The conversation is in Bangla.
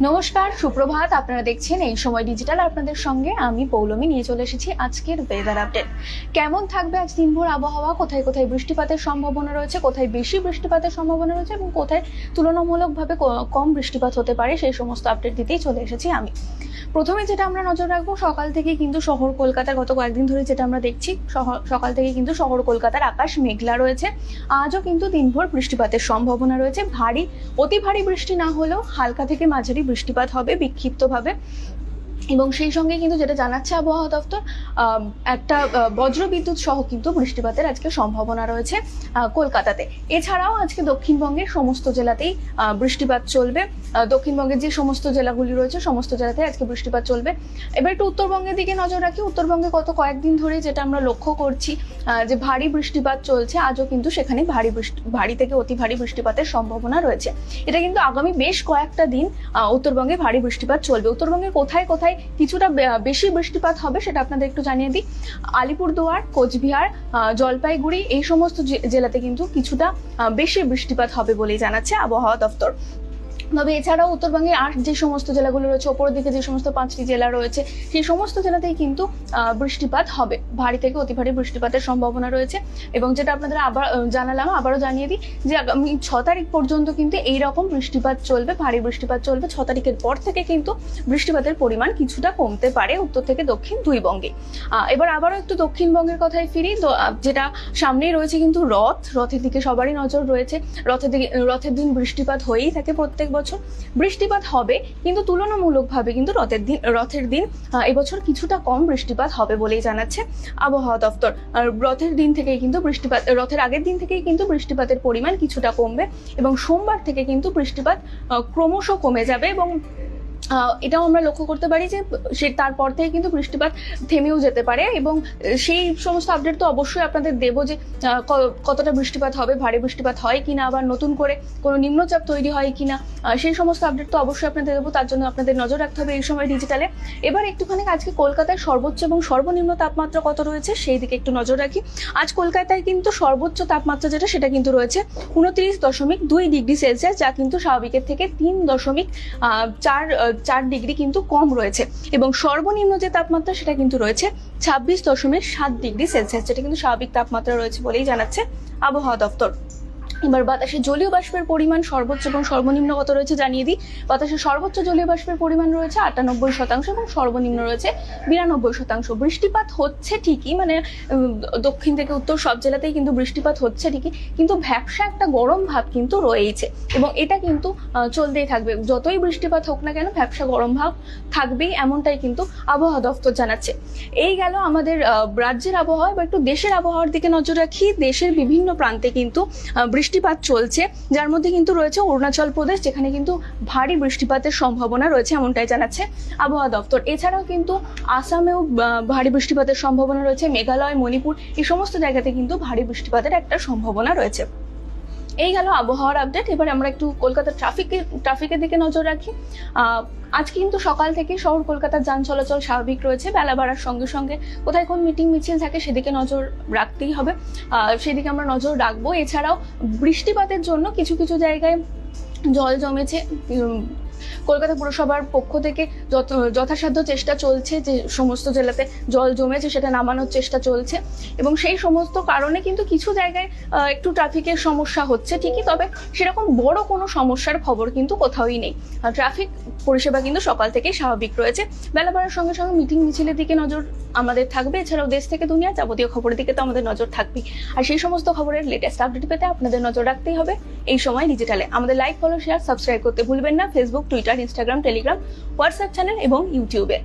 নমস্কার, সুপ্রভাত। আপনারা দেখছেন এই সময় ডিজিটাল। আপনাদের সঙ্গে আমি পৌলমী নিয়ে চলে এসেছি আজকের ওয়েদার আপডেট। কেমন থাকবে আজ দিনভর আবহাওয়া, কোথায় কোথায় বৃষ্টিপাতের সম্ভাবনা রয়েছে, কোথায় বেশি বৃষ্টিপাতের সম্ভাবনা রয়েছে এবং কোথায় তুলনামূলকভাবে কম বৃষ্টিপাত হতে পারে, সেই সমস্ত আপডেট দিতেই চলে এসেছি আমি। প্রথমে যেটা আমরা নজর রাখবো, সকাল থেকে কিন্তু শহর কলকাতার গত কয়েকদিন ধরে যেটা আমরা দেখছি, সকাল থেকে কিন্তু শহর কলকাতার আকাশ মেঘলা রয়েছে। আজও কিন্তু দিনভর বৃষ্টিপাতের সম্ভাবনা রয়েছে। অতি ভারী বৃষ্টি না হলেও হালকা থেকে মাঝারি বৃষ্টিপাত হবে বিক্ষিপ্তভাবে। এবং সেই সঙ্গে কিন্তু যেটা জানাচ্ছে আবহাওয়া দপ্তর, একটা বজ্রবিদ্যুৎ সহ কিন্তু বৃষ্টিপাতের আজকে সম্ভাবনা রয়েছে কলকাতাতে। এছাড়াও আজকে দক্ষিণবঙ্গের সমস্ত জেলাতেই বৃষ্টিপাত চলবে। দক্ষিণবঙ্গের যে সমস্ত জেলাগুলি রয়েছে সমস্ত জেলাতেই আজকে বৃষ্টিপাত চলবে। এবার একটু উত্তরবঙ্গের দিকে নজর রাখি। উত্তরবঙ্গে গত কয়েকদিন ধরে যেটা আমরা লক্ষ্য করছি যে ভারী বৃষ্টিপাত চলছে, আজও কিন্তু সেখানে ভারী থেকে অতি ভারী বৃষ্টিপাতের সম্ভাবনা রয়েছে। এটা কিন্তু আগামী বেশ কয়েকটা দিন উত্তরবঙ্গে ভারী বৃষ্টিপাত চলবে। উত্তরবঙ্গের কোথায় কোথায় কিছুটা বেশি বৃষ্টিপাত হবে সেটা আপনাদের একটু জানিয়ে দিই। আলিপুরদুয়ার, কোচবিহার, জলপাইগুড়ি এই সমস্ত জেলাতে কিন্তু কিছুটা বেশি বৃষ্টিপাত হবে বলেই জানাচ্ছে আবহাওয়া দপ্তর। তবে এছাড়াও উত্তরবঙ্গে আর যে সমস্ত জেলাগুলো রয়েছে, ওপরের দিকে যে সমস্ত 5টি জেলা রয়েছে, সেই সমস্ত জেলাতেই কিন্তু বৃষ্টিপাত হবে। ভারী থেকে অতি ভারী বৃষ্টিপাতের সম্ভাবনা রয়েছে। এবং যেটা আপনাদের আবারও জানিয়ে দিই যে আগামী 6 তারিখ পর্যন্ত কিন্তু এইরকম বৃষ্টিপাত চলবে, ভারী বৃষ্টিপাত চলবে। 6 তারিখের পর থেকে কিন্তু বৃষ্টিপাতের পরিমাণ কিছুটা কমতে পারে উত্তর থেকে দক্ষিণ দুই বঙ্গে। এবার আবারও একটু দক্ষিণবঙ্গের কথায় ফিরি। যেটা সামনেই রয়েছে কিন্তু রথের দিকে সবারই নজর রয়েছে। রথের দিন বৃষ্টিপাত হয়েই থাকে প্রত্যেক বছর। বৃষ্টিপাত হবে, কিন্তু তুলনামূলকভাবে কিন্তু রথের দিন এবছর কিছুটা কম বৃষ্টিপাত হবে বলেই জানাচ্ছে আবহাওয়া দপ্তর। রথের দিন থেকেই কিন্তু রথের আগের দিন থেকেই কিন্তু বৃষ্টিপাতের পরিমাণ কিছুটা কমবে এবং সোমবার থেকে কিন্তু বৃষ্টিপাত ক্রমশ কমে যাবে। এবং এটাও আমরা লক্ষ্য করতে পারি যে তারপর থেকে কিন্তু বৃষ্টিপাত থেমেও যেতে পারে। এবং সেই সমস্ত আপডেট তো অবশ্যই আপনাদের দেবো যে কতটা বৃষ্টিপাত হবে, ভারী বৃষ্টিপাত হয় কিনা, আবার নতুন করে কোনো নিম্নচাপ তৈরি হয় কিনা, সেই সমস্ত আপডেট তো অবশ্যই আপনাদের দেবো। তার জন্য আপনাদের নজর রাখতে হবে এই সময় ডিজিটালে। এবার একটুখানি আজকে কলকাতায় সর্বোচ্চ এবং সর্বনিম্ন তাপমাত্রা কত রয়েছে সেই দিকে একটু নজর রাখি। আজ কলকাতায় কিন্তু সর্বোচ্চ তাপমাত্রা সেটা কিন্তু রয়েছে 29.2 ডিগ্রি সেলসিয়াস, যা কিন্তু স্বাভাবিকের থেকে 3.4 ডিগ্রি কিন্তু কম রয়েছে। এবং সর্বনিম্ন যে তাপমাত্রা সেটা কিন্তু রয়েছে 26.7 ডিগ্রি সেলসিয়াস, যেটা কিন্তু স্বাভাবিক তাপমাত্রা রয়েছে বলেই জানাচ্ছে আবহাওয়া দপ্তর। এবার বাতাসে জলীয় বাষ্পের পরিমাণ সর্বোচ্চ এবং সর্বনিম্ন কত রয়েছে জানিয়ে দিই। বাতাসে সর্বোচ্চ জলীয় বাষ্পের পরিমাণ রয়েছে 98% এবং সর্বনিম্ন রয়েছে 92%। বৃষ্টিপাত হচ্ছে ঠিকই, মানে দক্ষিণ থেকে উত্তর সব জেলাতেই কিন্তু বৃষ্টিপাত হচ্ছে ঠিকই, কিন্তু ভ্যাপসা একটা গরম ভাব কিন্তু রয়েছে এবং এটা কিন্তু চলতেই থাকবে। যতই বৃষ্টিপাত হোক না কেন, ভ্যাপসা গরম ভাব থাকবেই, এমনটাই কিন্তু আবহাওয়া দপ্তর জানাচ্ছে। এই গেল আমাদের রাজ্যের আবহাওয়া। এবার একটু দেশের আবহাওয়ার দিকে নজর রাখি। দেশের বিভিন্ন প্রান্তে কিন্তু বৃষ্টিপাত চলছে, যার মধ্যে কিন্তু রয়েছে অরুণাচল প্রদেশ, যেখানে কিন্তু ভারী বৃষ্টিপাতের সম্ভাবনা রয়েছে, এমনটাই জানাচ্ছে আবহাওয়া দপ্তর। এছাড়াও কিন্তু আসামেও ভারী বৃষ্টিপাতের সম্ভাবনা রয়েছে। মেঘালয়, মণিপুর এই সমস্ত জায়গাতে কিন্তু ভারী বৃষ্টিপাতের একটা সম্ভাবনা রয়েছে। এই গেল আবহাওয়ার আপডেট। এবার আমরা একটু কলকাতার ট্রাফিকের দিকে নজর রাখি। আজকে কিন্তু সকাল থেকে শহর কলকাতার যান চলাচল স্বাভাবিক রয়েছে। বেলা বাড়ার সঙ্গে সঙ্গে কোথায় কোন মিটিং মিছিল থাকে সেদিকে নজর রাখতেই হবে, সেদিকে আমরা নজর রাখবো। এছাড়াও বৃষ্টিপাতের জন্য কিছু কিছু জায়গায় জল জমেছে। কলকাতা পুরসভার পক্ষ থেকে যথাসাধ্য চেষ্টা চলছে যে সমস্ত জেলাতে জল জমেছে সেটা নামানোর চেষ্টা চলছে। এবং সেই সমস্ত কারণে কিন্তু কিছু জায়গায় একটু ট্রাফিকের সমস্যা হচ্ছে ঠিকই, তবে সেরকম বড় কোনো সমস্যার খবর কিন্তু কোথাওই নেই। ট্রাফিক পরিষেবা কিন্তু সকাল থেকেই স্বাভাবিক রয়েছে। বেলা বাড়ার সঙ্গে সঙ্গে মিটিং মিছিলের দিকে নজর আমাদের থাকবে। এছাড়াও দেশ থেকে দুনিয়া যাবতীয় খবরের দিকে তো আমাদের নজর থাকবেই। আর সেই সমস্ত খবরের লেটেস্ট আপডেট পেতে আপনাদের নজর রাখতেই হবে এই সময় ডিজিটালে। আমাদের লাইক, ফলো, শেয়ার, সাবস্ক্রাইব করতে ভুলবেন না Facebook, Twitter, Instagram, Telegram, WhatsApp channel এবং ইউটিউবে।